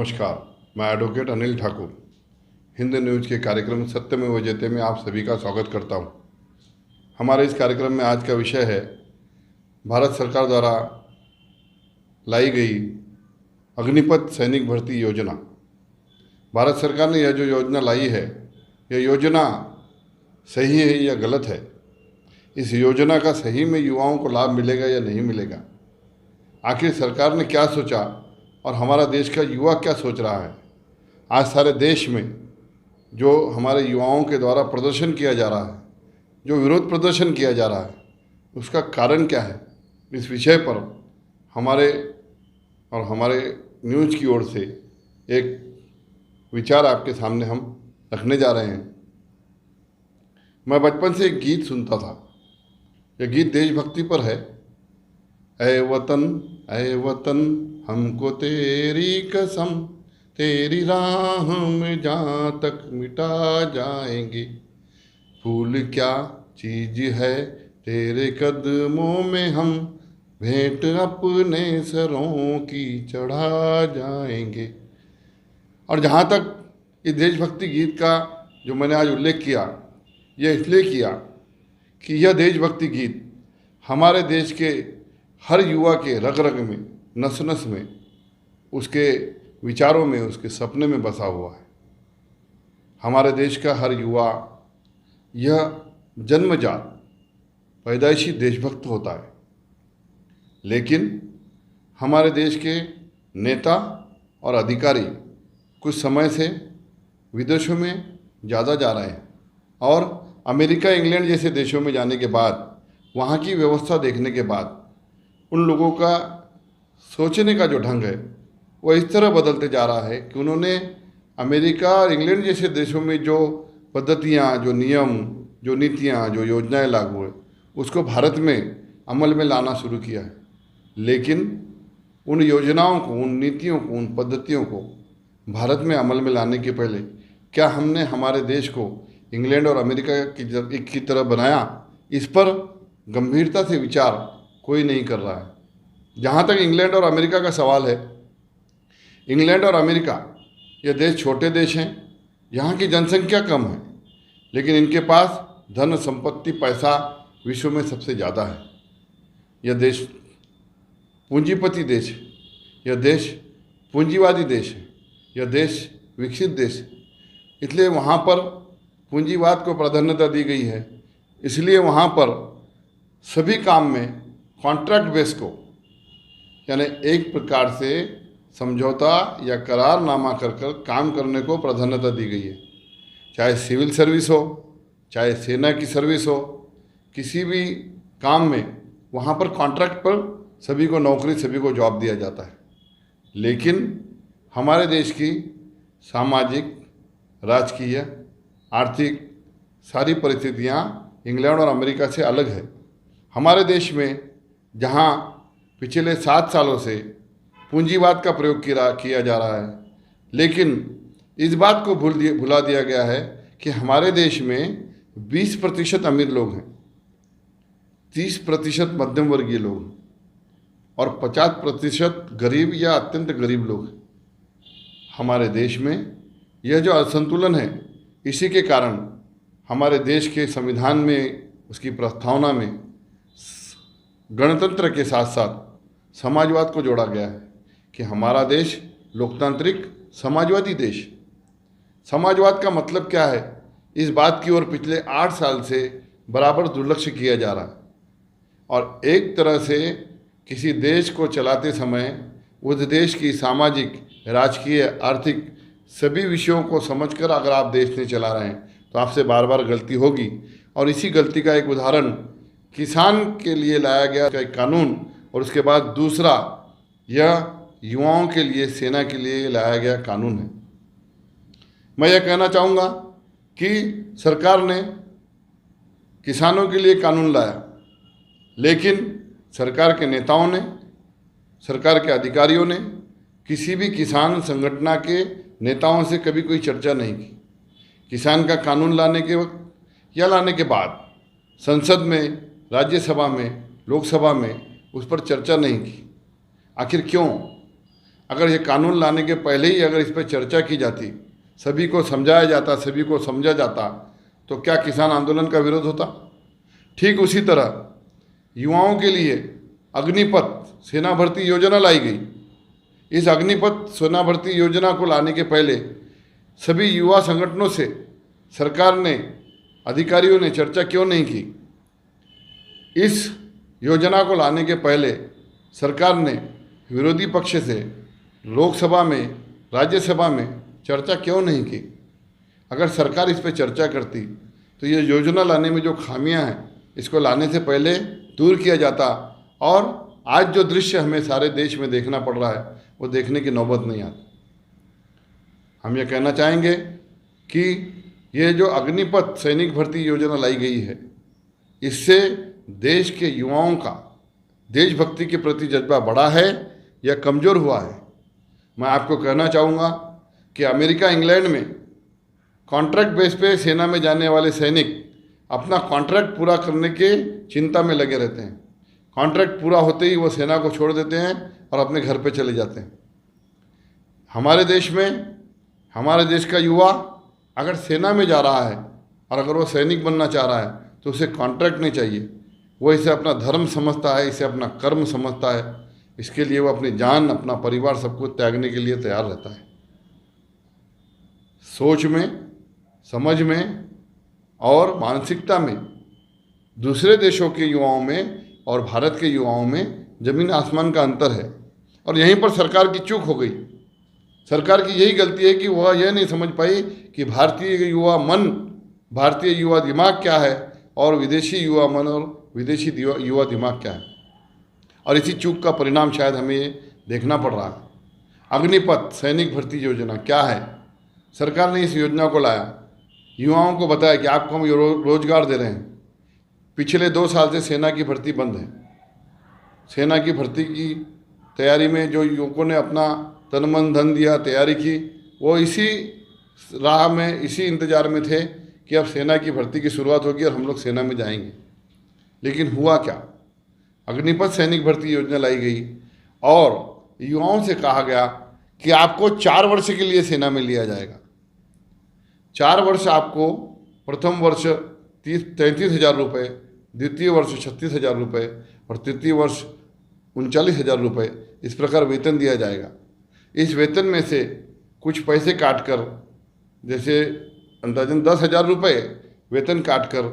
नमस्कार। मैं advocate Anil Thakur Hind news के कार्यक्रम सत्यमेव जयते में आप सभी का स्वागत करता हूं। हमारे इस कार्यक्रम में आज का विषय है भारत सरकार द्वारा लाई गई अग्निपथ सैनिक भर्ती योजना। भारत सरकार ने यह जो योजना लाई है, यह योजना सही है या गलत है? इस योजना का सही में युवाओं को लाभ मिलेगा या नहीं मिलेगा? आखिर सरकार ने क्या सोचा और हमारा देश का युवा क्या सोच रहा है? आज सारे देश में जो हमारे युवाओं के द्वारा प्रदर्शन किया जा रहा है, जो विरोध प्रदर्शन किया जा रहा है, उसका कारण क्या है? इस विषय पर हमारे न्यूज़ की ओर से एक विचार आपके सामने हम रखने जा रहे हैं। मैं बचपन से एक गीत सुनता था। यह गीत देशभक्ति पर है। ऐ वतन हमको तेरी कसम, तेरी राह में जहाँ तक मिटा जाएंगे। फूल क्या चीज़ है तेरे कदमों में, हम भेंट अपने सरों की चढ़ा जाएंगे। और जहाँ तक इस देशभक्ति गीत का जो मैंने आज उल्लेख किया, यह इसलिए किया कि यह देशभक्ति गीत हमारे देश के हर युवा के रग रग में, नस नस में, उसके विचारों में, उसके सपने में बसा हुआ है। हमारे देश का हर युवा यह जन्मजात पैदाइशी देशभक्त होता है, लेकिन हमारे देश के नेता और अधिकारी कुछ समय से विदेशों में ज़्यादा जा रहे हैं और अमेरिका, इंग्लैंड जैसे देशों में जाने के बाद, वहाँ की व्यवस्था देखने के बाद उन लोगों का सोचने का जो ढंग है वो इस तरह बदलते जा रहा है कि उन्होंने अमेरिका और इंग्लैंड जैसे देशों में जो पद्धतियाँ, जो नियम, जो नीतियाँ, जो योजनाएं लागू हुए, उसको भारत में अमल में लाना शुरू किया है। लेकिन उन योजनाओं को, उन नीतियों को, उन पद्धतियों को भारत में अमल में लाने के पहले क्या हमने हमारे देश को इंग्लैंड और अमेरिका की तरह बनाया? इस पर गंभीरता से विचार कोई नहीं कर रहा है। जहाँ तक इंग्लैंड और अमेरिका का सवाल है, इंग्लैंड और अमेरिका ये देश छोटे देश हैं, यहाँ की जनसंख्या कम है, लेकिन इनके पास धन, संपत्ति, पैसा विश्व में सबसे ज़्यादा है। यह देश पूंजीपति देश है, यह देश पूंजीवादी देश है, यह देश विकसित देश है। इसलिए वहाँ पर पूंजीवाद को प्राधान्यता दी गई है। इसलिए वहाँ पर सभी काम में कॉन्ट्रैक्ट बेस को, यानी एक प्रकार से समझौता या करारनामा कर काम करने को प्राधान्यता दी गई है। चाहे सिविल सर्विस हो, चाहे सेना की सर्विस हो, किसी भी काम में वहाँ पर कॉन्ट्रैक्ट पर सभी को नौकरी, सभी को जॉब दिया जाता है। लेकिन हमारे देश की सामाजिक, राजकीय, आर्थिक सारी परिस्थितियाँ इंग्लैंड और अमेरिका से अलग है। हमारे देश में जहाँ पिछले 7 सालों से पूंजीवाद का प्रयोग किया जा रहा है, लेकिन इस बात को भुला दिया गया है कि हमारे देश में 20% अमीर लोग हैं, 30% मध्यम वर्गीय लोग हैं और 50% गरीब या अत्यंत गरीब लोग हैं। हमारे देश में यह जो असंतुलन है, इसी के कारण हमारे देश के संविधान में, उसकी प्रस्तावना में गणतंत्र के साथ साथ समाजवाद को जोड़ा गया है कि हमारा देश लोकतांत्रिक समाजवादी देश। समाजवाद का मतलब क्या है, इस बात की ओर पिछले 8 साल से बराबर दुर्लक्ष्य किया जा रहा है। और एक तरह से किसी देश को चलाते समय उस देश की सामाजिक, राजकीय, आर्थिक सभी विषयों को समझकर अगर आप देश में चला रहे हैं तो आपसे बार बार गलती होगी। और इसी गलती का एक उदाहरण किसान के लिए लाया गया एक कानून, और उसके बाद दूसरा यह युवाओं के लिए, सेना के लिए लाया गया कानून है। मैं यह कहना चाहूँगा कि सरकार ने किसानों के लिए कानून लाया, लेकिन सरकार के नेताओं ने, सरकार के अधिकारियों ने किसी भी किसान संगठन के नेताओं से कभी कोई चर्चा नहीं की। किसान का कानून लाने के वक्त या लाने के बाद संसद में, राज्यसभा में, लोकसभा में उस पर चर्चा नहीं की। आखिर क्यों? अगर ये कानून लाने के पहले ही अगर इस पर चर्चा की जाती, सभी को समझाया जाता, सभी को समझा जाता, तो क्या किसान आंदोलन का विरोध होता? ठीक उसी तरह युवाओं के लिए अग्निपथ सेना भर्ती योजना लाई गई। इस अग्निपथ सेना भर्ती योजना को लाने के पहले सभी युवा संगठनों से सरकार ने, अधिकारियों ने चर्चा क्यों नहीं की? इस योजना को लाने के पहले सरकार ने विरोधी पक्ष से लोकसभा में, राज्यसभा में चर्चा क्यों नहीं की? अगर सरकार इस पर चर्चा करती तो ये योजना लाने में जो खामियां हैं, इसको लाने से पहले दूर किया जाता और आज जो दृश्य हमें सारे देश में देखना पड़ रहा है, वो देखने की नौबत नहीं आती। हम ये कहना चाहेंगे कि ये जो अग्निपथ सैनिक भर्ती योजना लाई गई है, इससे देश के युवाओं का देशभक्ति के प्रति जज्बा बढ़ा है या कमज़ोर हुआ है? मैं आपको कहना चाहूँगा कि अमेरिका, इंग्लैंड में कॉन्ट्रैक्ट बेस पे सेना में जाने वाले सैनिक अपना कॉन्ट्रैक्ट पूरा करने के चिंता में लगे रहते हैं। कॉन्ट्रैक्ट पूरा होते ही वो सेना को छोड़ देते हैं और अपने घर पे चले जाते हैं। हमारे देश में, हमारे देश का युवा अगर सेना में जा रहा है और अगर वो सैनिक बनना चाह रहा है तो उसे कॉन्ट्रैक्ट नहीं चाहिए। वो इसे अपना धर्म समझता है, इसे अपना कर्म समझता है। इसके लिए वो अपनी जान, अपना परिवार, सब कुछ त्यागने के लिए तैयार रहता है। सोच में, समझ में और मानसिकता में दूसरे देशों के युवाओं में और भारत के युवाओं में ज़मीन आसमान का अंतर है। और यहीं पर सरकार की चूक हो गई। सरकार की यही गलती है कि वह यह नहीं समझ पाई कि भारतीय युवा मन, भारतीय युवा दिमाग क्या है और विदेशी युवा मन और विदेशी युवा दिमाग क्या है। और इसी चूक का परिणाम शायद हमें ये देखना पड़ रहा है। अग्निपथ सैनिक भर्ती योजना क्या है? सरकार ने इस योजना को लाया, युवाओं को बताया कि आपको हम रोजगार दे रहे हैं। पिछले 2 साल से सेना की भर्ती बंद है। सेना की भर्ती की तैयारी में जो युवकों ने अपना तन मन धन दिया, तैयारी की, वो इसी राह में, इसी इंतजार में थे कि अब सेना की भर्ती की शुरुआत होगी और हम लोग सेना में जाएंगे। लेकिन हुआ क्या? अग्निपथ सैनिक भर्ती योजना लाई गई और युवाओं से कहा गया कि आपको 4 वर्ष के लिए सेना में लिया जाएगा। 4 वर्ष आपको, प्रथम वर्ष 33,000 रुपये, द्वितीय वर्ष 36,000 रुपये और तृतीय वर्ष 39,000 रुपये, इस प्रकार वेतन दिया जाएगा। इस वेतन में से कुछ पैसे काटकर, जैसे अंदाजन 10,000 रुपये वेतन काटकर,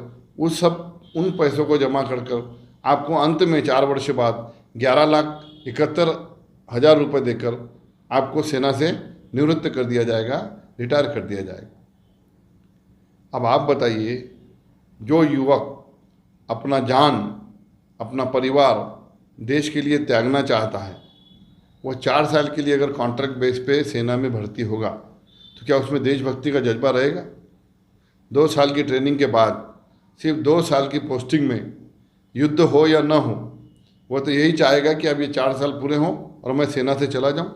उन पैसों को जमा कर आपको अंत में 4 वर्ष बाद 11,71,000 रुपये देकर आपको सेना से निवृत्त कर दिया जाएगा, रिटायर कर दिया जाएगा। अब आप बताइए, जो युवक अपना जान, अपना परिवार देश के लिए त्यागना चाहता है, वो 4 साल के लिए अगर कॉन्ट्रैक्ट बेस पे सेना में भर्ती होगा तो क्या उसमें देशभक्ति का जज्बा रहेगा? 2 साल की ट्रेनिंग के बाद सिर्फ 2 साल की पोस्टिंग में युद्ध हो या ना हो, वो तो यही चाहेगा कि अब ये 4 साल पूरे हों और मैं सेना से चला जाऊं।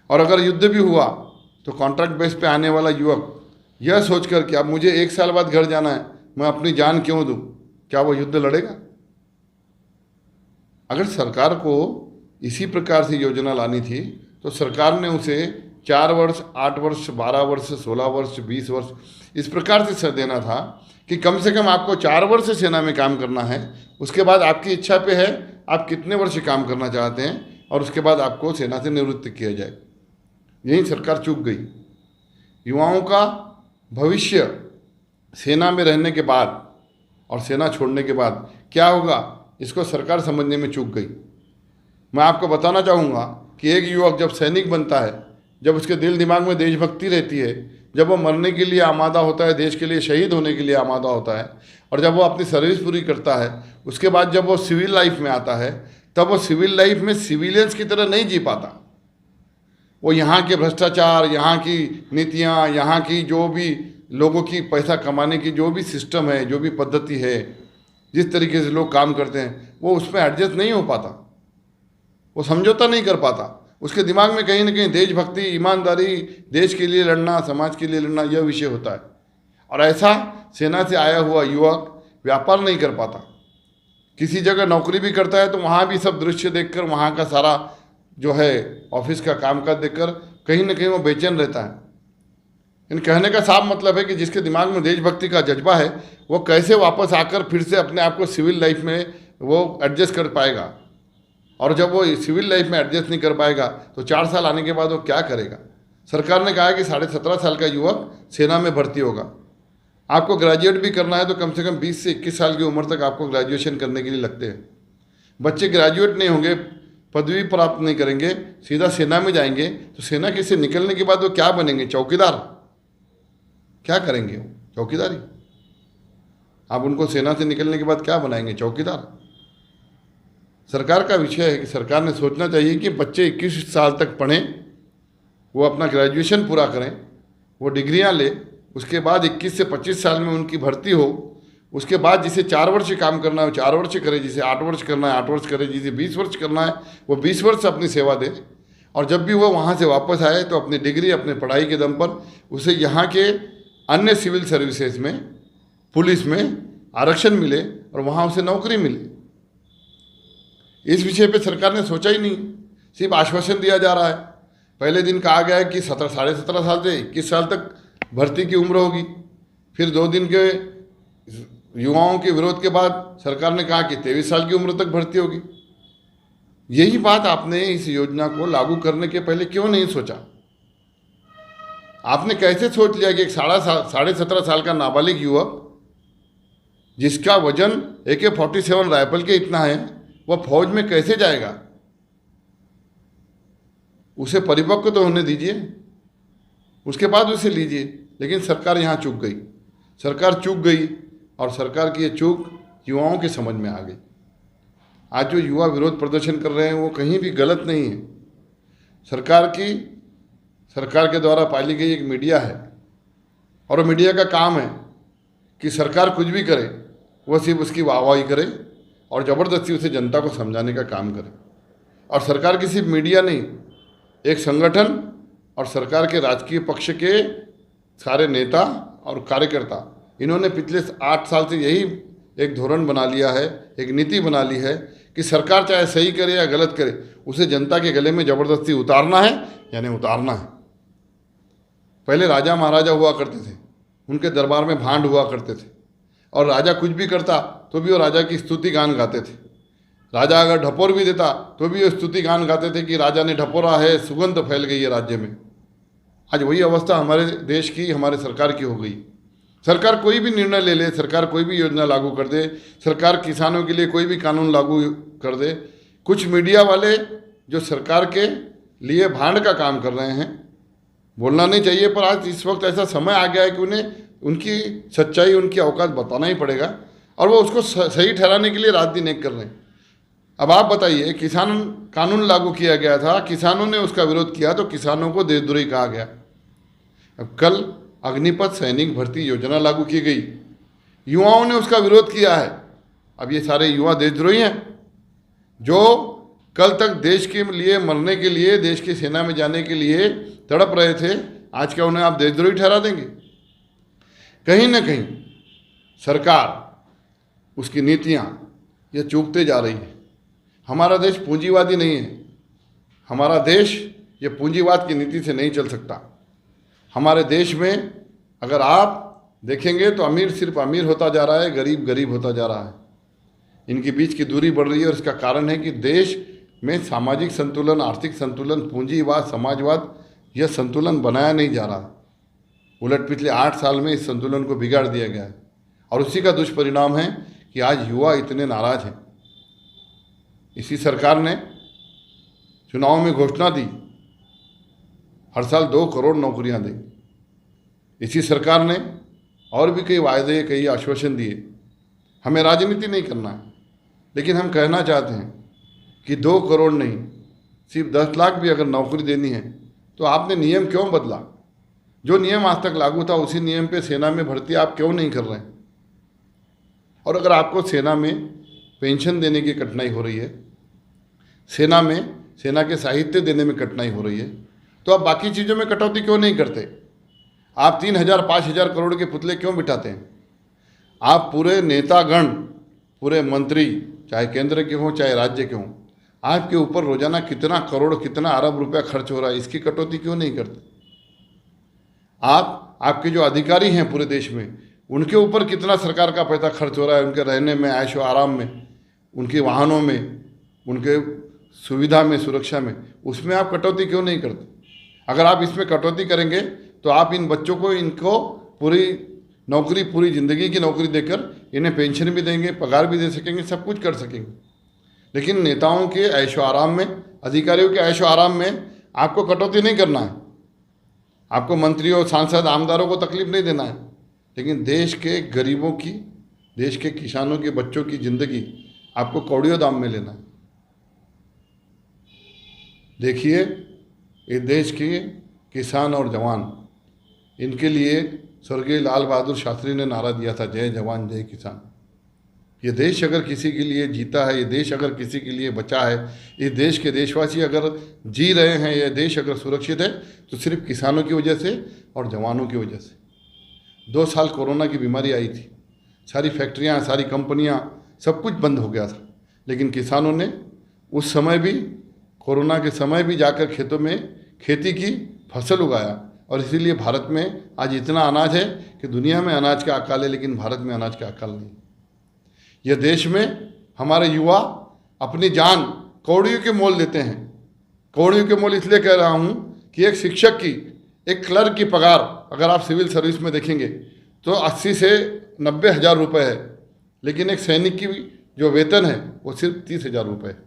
और अगर युद्ध भी हुआ तो कॉन्ट्रैक्ट बेस पे आने वाला युवक यह सोचकर कि अब मुझे 1 साल बाद घर जाना है, मैं अपनी जान क्यों दूं, क्या वो युद्ध लड़ेगा? अगर सरकार को इसी प्रकार से योजना लानी थी तो सरकार ने उसे 4 वर्ष, 8 वर्ष, 12 वर्ष, 16 वर्ष, 20 वर्ष इस प्रकार से देना था कि कम से कम आपको 4 वर्ष सेना में काम करना है। उसके बाद आपकी इच्छा पे है आप कितने वर्ष काम करना चाहते हैं और उसके बाद आपको सेना से निवृत्त किया जाए। यही सरकार चूक गई। युवाओं का भविष्य सेना में रहने के बाद और सेना छोड़ने के बाद क्या होगा, इसको सरकार समझने में चूक गई। मैं आपको बताना चाहूँगा कि एक युवक जब सैनिक बनता है, जब उसके दिल दिमाग में देशभक्ति रहती है, जब वो मरने के लिए आमादा होता है, देश के लिए शहीद होने के लिए आमादा होता है, और जब वो अपनी सर्विस पूरी करता है, उसके बाद जब वो सिविल लाइफ में आता है, तब वो सिविल लाइफ में सिविलियंस की तरह नहीं जी पाता। वो यहाँ के भ्रष्टाचार, यहाँ की नीतियाँ, यहाँ की जो भी लोगों की पैसा कमाने की जो भी सिस्टम है, जो भी पद्धति है, जिस तरीके से लोग काम करते हैं, वो उसमें एडजस्ट नहीं हो पाता, वो समझौता नहीं कर पाता। उसके दिमाग में कहीं ना कहीं देशभक्ति, ईमानदारी, देश के लिए लड़ना, समाज के लिए लड़ना, यह विषय होता है। और ऐसा सेना से आया हुआ युवक व्यापार नहीं कर पाता। किसी जगह नौकरी भी करता है तो वहाँ भी सब दृश्य देखकर, वहाँ का सारा जो है ऑफिस का कामकाज देखकर कहीं ना कहीं वो बेचैन रहता है। इन कहने का साफ मतलब है कि जिसके दिमाग में देशभक्ति का जज्बा है वो कैसे वापस आकर फिर से अपने आप को सिविल लाइफ में वो एडजस्ट कर पाएगा। और जब वो सिविल लाइफ में एडजस्ट नहीं कर पाएगा तो 4 साल आने के बाद वो क्या करेगा। सरकार ने कहा है कि 17.5 साल का युवक सेना में भर्ती होगा। आपको ग्रेजुएट भी करना है तो कम से कम 20 से 21 साल की उम्र तक आपको ग्रेजुएशन करने के लिए लगते हैं। बच्चे ग्रेजुएट नहीं होंगे, पदवी प्राप्त नहीं करेंगे, सीधा सेना में जाएंगे तो सेना के से निकलने के बाद वो क्या बनेंगे? चौकीदार। क्या करेंगे? चौकीदारी। आप उनको सेना से निकलने के बाद क्या बनाएंगे? चौकीदार। सरकार का विषय है कि सरकार ने सोचना चाहिए कि बच्चे 21 साल तक पढ़ें, वो अपना ग्रेजुएशन पूरा करें, वो डिग्रियां ले, उसके बाद 21 से 25 साल में उनकी भर्ती हो। उसके बाद जिसे 4 वर्ष काम करना है वो 4 वर्ष करे, जिसे 8 वर्ष करना है 8 वर्ष करे, जिसे 20 वर्ष करना है वो 20 वर्ष अपनी सेवा दे। और जब भी वो वहाँ से वापस आए तो अपनी डिग्री, अपने पढ़ाई के दम पर उसे यहाँ के अन्य सिविल सर्विसेज में, पुलिस में आरक्षण मिले और वहाँ उसे नौकरी मिले। इस विषय पे सरकार ने सोचा ही नहीं, सिर्फ आश्वासन दिया जा रहा है। पहले दिन कहा गया है कि 17.5 साल से 21 साल तक भर्ती की उम्र होगी। फिर 2 दिन के युवाओं के विरोध के बाद सरकार ने कहा कि 23 साल की उम्र तक भर्ती होगी। यही बात आपने इस योजना को लागू करने के पहले क्यों नहीं सोचा? आपने कैसे सोच लिया कि एक 17.5 साल का नाबालिग युवक जिसका वजन AK-47 राइफल के इतना है वह फौज में कैसे जाएगा? उसे परिपक्व तो होने दीजिए, उसके बाद उसे लीजिए। लेकिन सरकार यहाँ चूक गई। सरकार चूक गई और सरकार की ये चूक युवाओं के समझ में आ गई। आज जो युवा विरोध प्रदर्शन कर रहे हैं वो कहीं भी गलत नहीं है। सरकार के द्वारा पाली गई एक मीडिया है और वो मीडिया का काम है कि सरकार कुछ भी करे वो सिर्फ उसकी वाहवाही करे और ज़बरदस्ती उसे जनता को समझाने का काम करे। और सरकार की सिर्फ मीडिया नहीं, एक संगठन और सरकार के राजकीय पक्ष के सारे नेता और कार्यकर्ता, इन्होंने पिछले 8 साल से यही एक धोरण बना लिया है, एक नीति बना ली है कि सरकार चाहे सही करे या गलत करे, उसे जनता के गले में ज़बरदस्ती उतारना है, यानी उतारना है। पहले राजा महाराजा हुआ करते थे, उनके दरबार में भांड हुआ करते थे और राजा कुछ भी करता तो भी वो राजा की स्तुति गान गाते थे। राजा अगर ढपोर भी देता तो भी वो स्तुति गान गाते थे कि राजा ने ढपोरा है, सुगंध फैल गई है राज्य में। आज वही अवस्था हमारे देश की, हमारे सरकार की हो गई। सरकार कोई भी निर्णय ले ले, सरकार कोई भी योजना लागू कर दे, सरकार किसानों के लिए कोई भी कानून लागू कर दे, कुछ मीडिया वाले जो सरकार के लिए भांड का काम कर रहे हैं, बोलना नहीं चाहिए पर आज इस वक्त ऐसा समय आ गया है कि उन्हें उनकी सच्चाई, उनकी औकात बताना ही पड़ेगा और वो उसको सही ठहराने के लिए रात दिन एक कर रहे हैं। अब आप बताइए, किसान कानून लागू किया गया था, किसानों ने उसका विरोध किया तो किसानों को देशद्रोही कहा गया। अब कल अग्निपथ सैनिक भर्ती योजना लागू की गई, युवाओं ने उसका विरोध किया है। अब ये सारे युवा देशद्रोही हैं जो कल तक देश के लिए मरने के लिए, देश की सेना में जाने के लिए तड़प रहे थे, आज क्या उन्हें आप देशद्रोही ठहरा देंगे? कहीं ना कहीं सरकार, उसकी नीतियाँ ये चूकते जा रही है। हमारा देश पूंजीवादी नहीं है, हमारा देश ये पूंजीवाद की नीति से नहीं चल सकता। हमारे देश में अगर आप देखेंगे तो अमीर सिर्फ अमीर होता जा रहा है, गरीब गरीब होता जा रहा है। इनके बीच की दूरी बढ़ रही है और इसका कारण है कि देश में सामाजिक संतुलन, आर्थिक संतुलन, पूंजीवाद, समाजवाद, यह संतुलन बनाया नहीं जा रहा। उलट पिछले 8 साल में इस संतुलन को बिगाड़ दिया गया है और उसी का दुष्परिणाम है कि आज युवा इतने नाराज हैं। इसी सरकार ने चुनाव में घोषणा दी हर साल 2 करोड़ नौकरियां देंगी। इसी सरकार ने और भी कई वायदे, कई आश्वासन दिए। हमें राजनीति नहीं करना है, लेकिन हम कहना चाहते हैं कि 2 करोड़ नहीं, सिर्फ 10 लाख भी अगर नौकरी देनी है तो आपने नियम क्यों बदला? जो नियम आज तक लागू था उसी नियम पे सेना में भर्ती आप क्यों नहीं कर रहे हैं? और अगर आपको सेना में पेंशन देने की कठिनाई हो रही है, सेना के साहित्य देने में कठिनाई हो रही है, तो आप बाकी चीज़ों में कटौती क्यों नहीं करते? आप 3,000 5,000 करोड़ के पुतले क्यों बिठाते हैं? आप पूरे नेतागण, पूरे मंत्री, चाहे केंद्र के हों चाहे राज्य के हों, आपके ऊपर रोजाना कितना करोड़ कितना अरब रुपया खर्च हो रहा है, इसकी कटौती क्यों नहीं करते? आपके जो अधिकारी हैं पूरे देश में, उनके ऊपर कितना सरकार का पैसा खर्च हो रहा है, उनके रहने में, ऐशो आराम में, उनके वाहनों में, उनके सुविधा में, सुरक्षा में, उसमें आप कटौती क्यों नहीं करते? अगर आप इसमें कटौती करेंगे तो आप इन बच्चों को, इनको पूरी नौकरी, पूरी ज़िंदगी की नौकरी देकर इन्हें पेंशन भी देंगे, पगार भी दे सकेंगे, सब कुछ कर सकेंगे। लेकिन नेताओं के ऐशो आराम में, अधिकारियों के ऐशो आराम में आपको कटौती नहीं करना है। आपको मंत्रियों, सांसद, आमदारों को तकलीफ नहीं देना है, लेकिन देश के गरीबों की, देश के किसानों के बच्चों की ज़िंदगी आपको कौड़ियों दाम में लेना है। देखिए, ये देश के किसान और जवान, इनके लिए स्वर्गीय लाल बहादुर शास्त्री ने नारा दिया था, जय जवान जय किसान। ये देश अगर किसी के लिए जीता है, ये देश अगर किसी के लिए बचा है, इस देश के देशवासी अगर जी रहे हैं, ये देश अगर सुरक्षित है, तो सिर्फ किसानों की वजह से और जवानों की वजह से। 2 साल कोरोना की बीमारी आई थी, सारी फैक्ट्रियाँ, सारी कंपनियाँ, सब कुछ बंद हो गया था, लेकिन किसानों ने उस समय भी, कोरोना के समय भी जाकर खेतों में खेती की, फसल उगाया, और इसीलिए भारत में आज इतना अनाज है कि दुनिया में अनाज का अकाल है, लेकिन भारत में अनाज का अकाल नहीं। यह देश में हमारे युवा अपनी जान कौड़ियों के मोल देते हैं। कौड़ियों के मोल इसलिए कह रहा हूँ कि एक शिक्षक की, एक क्लर्क की पगार अगर आप सिविल सर्विस में देखेंगे तो 80 से 90 हज़ार रुपये है, लेकिन एक सैनिक की जो वेतन है वो सिर्फ 30 हज़ार रुपये है।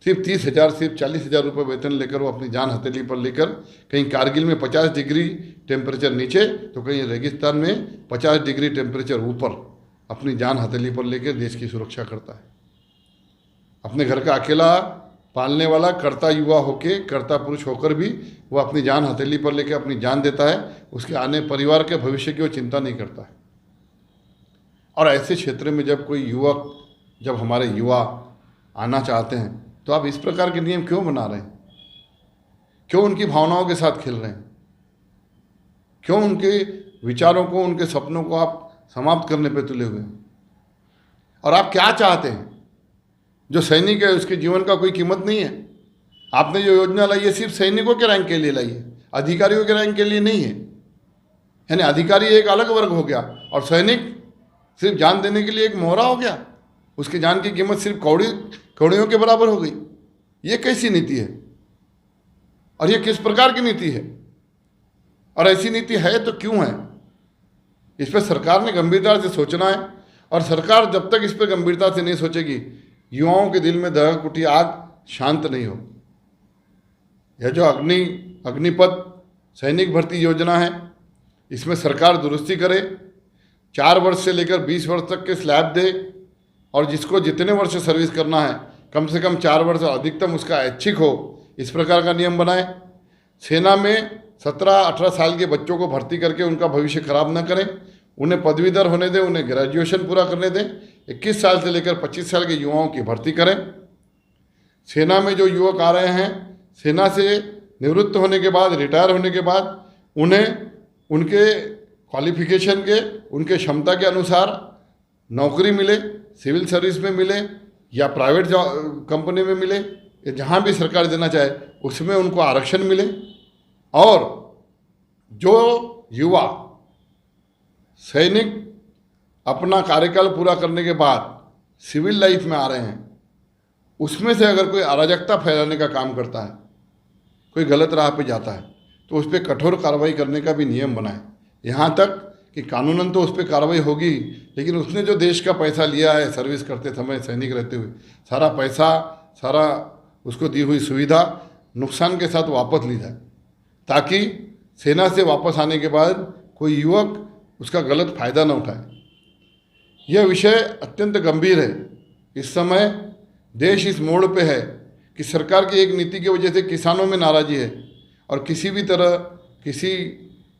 सिर्फ 30 हज़ार, सिर्फ 40 हज़ार रुपये वेतन लेकर वो अपनी जान हथेली पर लेकर, कहीं कारगिल में 50 डिग्री टेम्परेचर नीचे, तो कहीं रेगिस्तान में 50 डिग्री टेम्परेचर ऊपर, अपनी जान हथेली पर लेकर देश की सुरक्षा करता है। अपने घर का अकेला पालने वाला कर्ता युवा होके, कर्ता पुरुष होकर भी वो अपनी जान हथेली पर लेकर अपनी जान देता है। उसके आने परिवार के भविष्य की वो चिंता नहीं करता है। और ऐसे क्षेत्र में जब कोई युवक, जब हमारे युवा आना चाहते हैं, तो आप इस प्रकार के नियम क्यों बना रहे हैं? क्यों उनकी भावनाओं के साथ खेल रहे हैं? क्यों उनके विचारों को, उनके सपनों को आप समाप्त करने पे तुले हुए हैं? और आप क्या चाहते हैं? जो सैनिक है उसके जीवन का कोई कीमत नहीं है। आपने जो योजना लाई है सिर्फ सैनिकों के रैंक के लिए लाई है, अधिकारियों के रैंक के लिए नहीं है। यानी अधिकारी एक अलग वर्ग हो गया और सैनिक सिर्फ जान देने के लिए एक मोहरा हो गया। उसकी जान की कीमत सिर्फ कौड़ियों के बराबर हो गई। ये कैसी नीति है और ये किस प्रकार की नीति है? और ऐसी नीति है तो क्यों है? इस पर सरकार ने गंभीरता से सोचना है। और सरकार जब तक इस पर गंभीरता से नहीं सोचेगी, युवाओं के दिल में दहक उठी आग शांत नहीं हो। यह जो अग्निपथ सैनिक भर्ती योजना है, इसमें सरकार दुरुस्ती करे, 4 वर्ष से लेकर 20 वर्ष तक के स्लैब दे, और जिसको जितने वर्ष सर्विस करना है कम से कम 4 वर्ष और अधिकतम उसका ऐच्छिक हो, इस प्रकार का नियम बनाए। सेना में 17-18 साल के बच्चों को भर्ती करके उनका भविष्य खराब न करें, उन्हें पदवीधर होने दें, उन्हें ग्रेजुएशन पूरा करने दें। 21 साल से लेकर 25 साल के युवाओं की भर्ती करें। सेना में जो युवक आ रहे हैं, सेना से निवृत्त होने के बाद, रिटायर होने के बाद, उन्हें उनके क्वालिफिकेशन के, उनके क्षमता के अनुसार नौकरी मिले, सिविल सर्विस में मिले या प्राइवेट कंपनी में मिले, या जहाँ भी सरकार देना चाहे उसमें उनको आरक्षण मिले। और जो युवा सैनिक अपना कार्यकाल पूरा करने के बाद सिविल लाइफ में आ रहे हैं, उसमें से अगर कोई अराजकता फैलाने का काम करता है, कोई गलत राह पे जाता है, तो उस पर कठोर कार्रवाई करने का भी नियम बनाए। यहाँ तक कि कानूनन तो उस पर कार्रवाई होगी, लेकिन उसने जो देश का पैसा लिया है सर्विस करते समय, सैनिक रहते हुए, सारा पैसा, सारा उसको दी हुई सुविधा नुकसान के साथ वापस ली जाए, ताकि सेना से वापस आने के बाद कोई युवक उसका गलत फायदा न उठाए। यह विषय अत्यंत गंभीर है। इस समय देश इस मोड़ पे है कि सरकार की एक नीति की वजह से किसानों में नाराज़गी है, और किसी भी तरह, किसी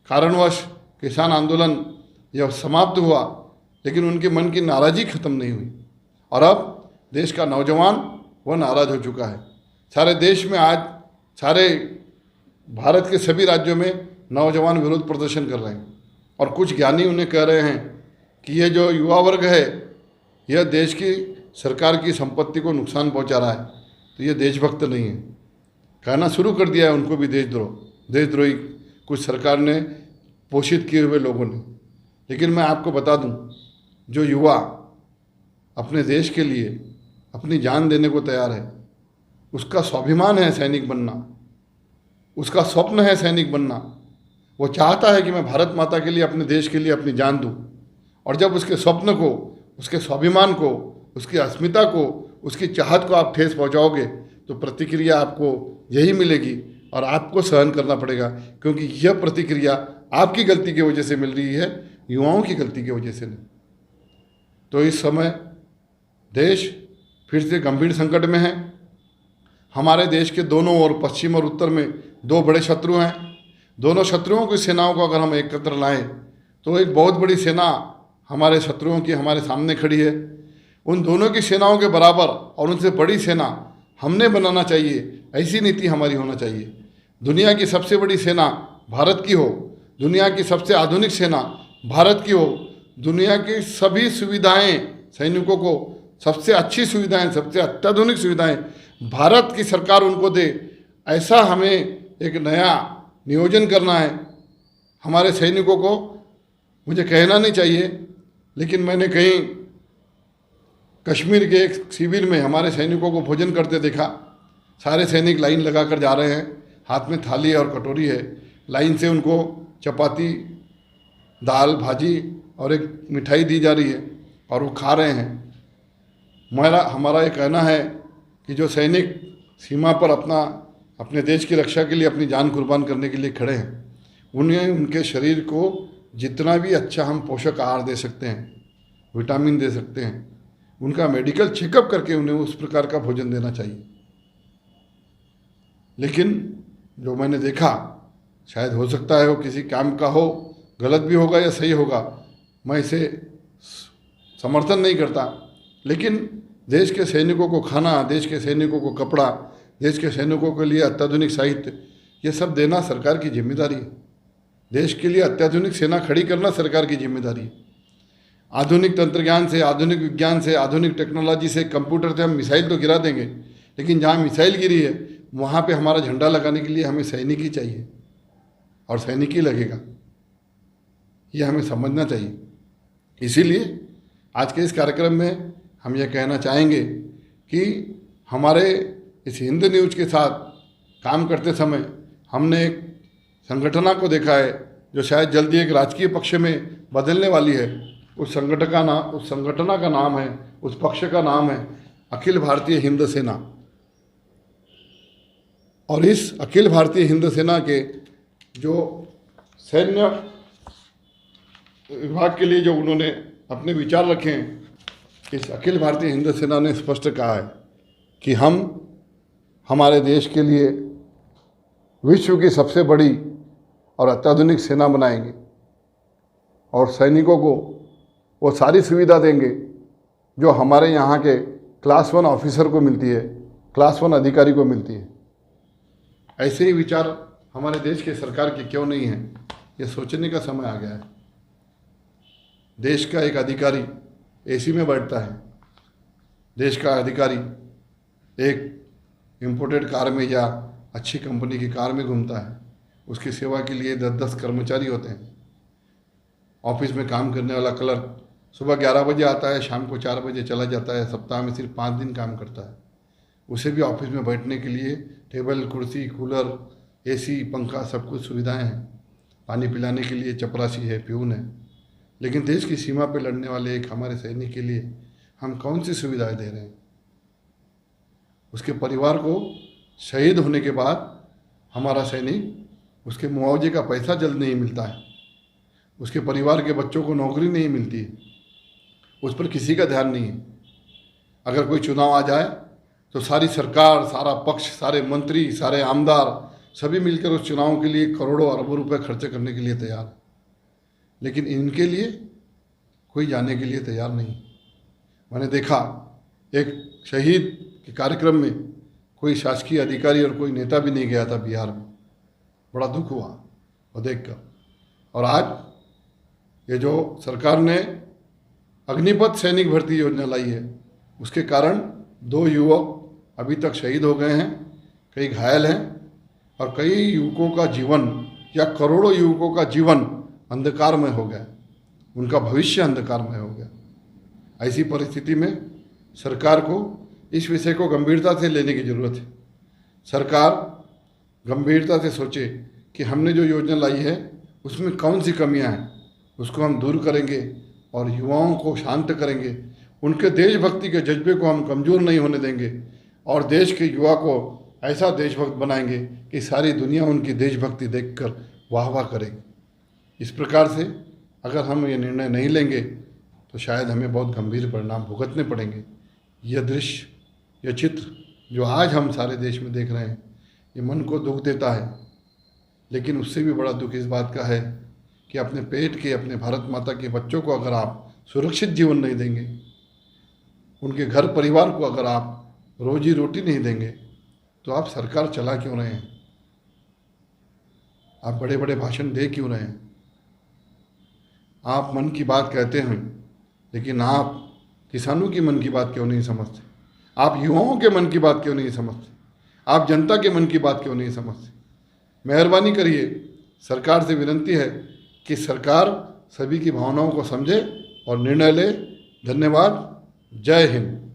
कारणवश किसान आंदोलन यह समाप्त हुआ, लेकिन उनके मन की नाराज़गी खत्म नहीं हुई। और अब देश का नौजवान वह नाराज़ हो चुका है। सारे देश में आज, सारे भारत के सभी राज्यों में नौजवान विरोध प्रदर्शन कर रहे हैं, और कुछ ज्ञानी उन्हें कह रहे हैं कि यह जो युवा वर्ग है, यह देश की सरकार की संपत्ति को नुकसान पहुंचा रहा है। तो ये देशभक्त नहीं है। कहना शुरू कर दिया है उनको भी देशद्रोही कुछ सरकार ने पोषित किए हुए लोगों ने। लेकिन मैं आपको बता दूं, जो युवा अपने देश के लिए अपनी जान देने को तैयार है, उसका स्वाभिमान है सैनिक बनना, उसका स्वप्न है सैनिक बनना। वो चाहता है कि मैं भारत माता के लिए, अपने देश के लिए अपनी जान दूं। और जब उसके स्वप्न को, उसके स्वाभिमान को, उसकी अस्मिता को, उसकी चाहत को आप ठेस पहुंचाओगे तो प्रतिक्रिया आपको यही मिलेगी और आपको सहन करना पड़ेगा, क्योंकि यह प्रतिक्रिया आपकी गलती की वजह से मिल रही है, युवाओं की गलती की वजह से नहीं। तो इस समय देश फिर से गंभीर संकट में है। हमारे देश के दोनों ओर, पश्चिम और उत्तर में, दो बड़े शत्रु हैं। दोनों शत्रुओं की सेनाओं को अगर हम एकत्र लाएं तो एक बहुत बड़ी सेना हमारे शत्रुओं की हमारे सामने खड़ी है। उन दोनों की सेनाओं के बराबर और उनसे बड़ी सेना हमने बनाना चाहिए। ऐसी नीति हमारी होना चाहिए। दुनिया की सबसे बड़ी सेना भारत की हो, दुनिया की सबसे आधुनिक सेना भारत की हो, दुनिया की सभी सुविधाएं सैनिकों को, सबसे अच्छी सुविधाएं, सबसे अत्याधुनिक सुविधाएं भारत की सरकार उनको दे, ऐसा हमें एक नया नियोजन करना है। हमारे सैनिकों को, मुझे कहना नहीं चाहिए, लेकिन मैंने कहीं कश्मीर के एक शिविर में हमारे सैनिकों को भोजन करते देखा। सारे सैनिक लाइन लगाकर जा रहे हैं, हाथ में थाली और कटोरी है, लाइन से उनको चपाती, दाल, भाजी और एक मिठाई दी जा रही है और वो खा रहे हैं। हमारा ये कहना है कि जो सैनिक सीमा पर अपने देश की रक्षा के लिए अपनी जान कुर्बान करने के लिए खड़े हैं, उन्हें उनके शरीर को जितना भी अच्छा हम पोषक आहार दे सकते हैं, विटामिन दे सकते हैं, उनका मेडिकल चेकअप करके उन्हें उस प्रकार का भोजन देना चाहिए। लेकिन जो मैंने देखा, शायद हो सकता है वो किसी काम का हो, गलत भी होगा या सही होगा, मैं इसे समर्थन नहीं करता, लेकिन देश के सैनिकों को खाना, देश के सैनिकों को कपड़ा, देश के सैनिकों के लिए अत्याधुनिक साहित्य, ये सब देना सरकार की जिम्मेदारी है। देश के लिए अत्याधुनिक सेना खड़ी करना सरकार की जिम्मेदारी है। आधुनिक तंत्रज्ञान से, आधुनिक विज्ञान से, आधुनिक टेक्नोलॉजी से, कंप्यूटर से हम मिसाइल तो गिरा देंगे, लेकिन जहाँ मिसाइल गिरी है वहाँ पे हमारा झंडा लगाने के लिए हमें सैनिक ही चाहिए और सैनिक ही लगेगा। ये हमें समझना चाहिए। इसीलिए आज के इस कार्यक्रम में हम ये कहना चाहेंगे कि हमारे इस हिंद न्यूज के साथ काम करते समय हमने एक संगठना को देखा है जो शायद जल्दी एक राजकीय पक्ष में बदलने वाली है। उस संगठना का नाम है, उस पक्ष का नाम है अखिल भारतीय हिंद सेना। और इस अखिल भारतीय हिंद सेना के जो सैन्य विभाग के लिए जो उन्होंने अपने विचार रखे हैं, इस अखिल भारतीय हिंद सेना ने स्पष्ट कहा है कि हम हमारे देश के लिए विश्व की सबसे बड़ी और अत्याधुनिक सेना बनाएंगे और सैनिकों को वो सारी सुविधा देंगे जो हमारे यहाँ के क्लास 1 ऑफिसर को मिलती है, क्लास 1 अधिकारी को मिलती है। ऐसे ही विचार हमारे देश के सरकार के क्यों नहीं है, ये सोचने का समय आ गया है। देश का एक अधिकारी एसी में बैठता है, देश का अधिकारी एक इम्पोर्टेड कार में या अच्छी कंपनी की कार में घूमता है, उसकी सेवा के लिए 10-10 कर्मचारी होते हैं। ऑफिस में काम करने वाला क्लर्क सुबह 11 बजे आता है, शाम को 4 बजे चला जाता है, सप्ताह में सिर्फ 5 दिन काम करता है। उसे भी ऑफिस में बैठने के लिए टेबल, कुर्सी, कूलर, एसी, पंखा, सब कुछ सुविधाएं हैं। पानी पिलाने के लिए चपरासी है, प्यून है। लेकिन देश की सीमा पर लड़ने वाले एक हमारे सैनिक के लिए हम कौन सी सुविधाएं दे रहे हैं? उसके परिवार को शहीद होने के बाद हमारा सैनिक, उसके मुआवजे का पैसा जल्द नहीं मिलता है, उसके परिवार के बच्चों को नौकरी नहीं मिलती है, उस पर किसी का ध्यान नहीं है। अगर कोई चुनाव आ जाए तो सारी सरकार, सारा पक्ष, सारे मंत्री, सारे आमदार सभी मिलकर उस चुनाव के लिए करोड़ों अरबों रुपए खर्च करने के लिए तैयार है, लेकिन इनके लिए कोई जाने के लिए तैयार नहीं। मैंने देखा एक शहीद के कार्यक्रम में कोई शासकीय अधिकारी और कोई नेता भी नहीं गया था बिहार में। बड़ा दुख हुआ और देखकर। और आज ये जो सरकार ने अग्निपथ सैनिक भर्ती योजना लाई है, उसके कारण 2 युवक अभी तक शहीद हो गए हैं, कई घायल हैं और कई युवकों का जीवन या करोड़ों युवकों का जीवन अंधकारमय हो गया, उनका भविष्य अंधकारमय हो गया। ऐसी परिस्थिति में सरकार को इस विषय को गंभीरता से लेने की ज़रूरत है। सरकार गंभीरता से सोचे कि हमने जो योजना लाई है उसमें कौन सी कमियां हैं, उसको हम दूर करेंगे और युवाओं को शांत करेंगे, उनके देशभक्ति के जज्बे को हम कमज़ोर नहीं होने देंगे और देश के युवा को ऐसा देशभक्त बनाएंगे कि सारी दुनिया उनकी देशभक्ति देखकर वाह वाह करेगी। इस प्रकार से अगर हम ये निर्णय नहीं लेंगे तो शायद हमें बहुत गंभीर परिणाम भुगतने पड़ेंगे। यह दृश्य, यह चित्र जो आज हम सारे देश में देख रहे हैं, ये मन को दुख देता है, लेकिन उससे भी बड़ा दुख इस बात का है कि अपने पेट के, अपने भारत माता के बच्चों को अगर आप सुरक्षित जीवन नहीं देंगे, उनके घर परिवार को अगर आप रोजी रोटी नहीं देंगे, तो आप सरकार चला क्यों रहे हैं? आप बड़े बड़े भाषण दे क्यों रहे हैं? आप मन की बात कहते हैं, लेकिन आप किसानों की मन की बात क्यों नहीं समझते? आप युवाओं के मन की बात क्यों नहीं समझते? आप जनता के मन की बात क्यों नहीं समझते? मेहरबानी करिए, सरकार से विनती है कि सरकार सभी की भावनाओं को समझे और निर्णय ले। धन्यवाद। जय हिंद।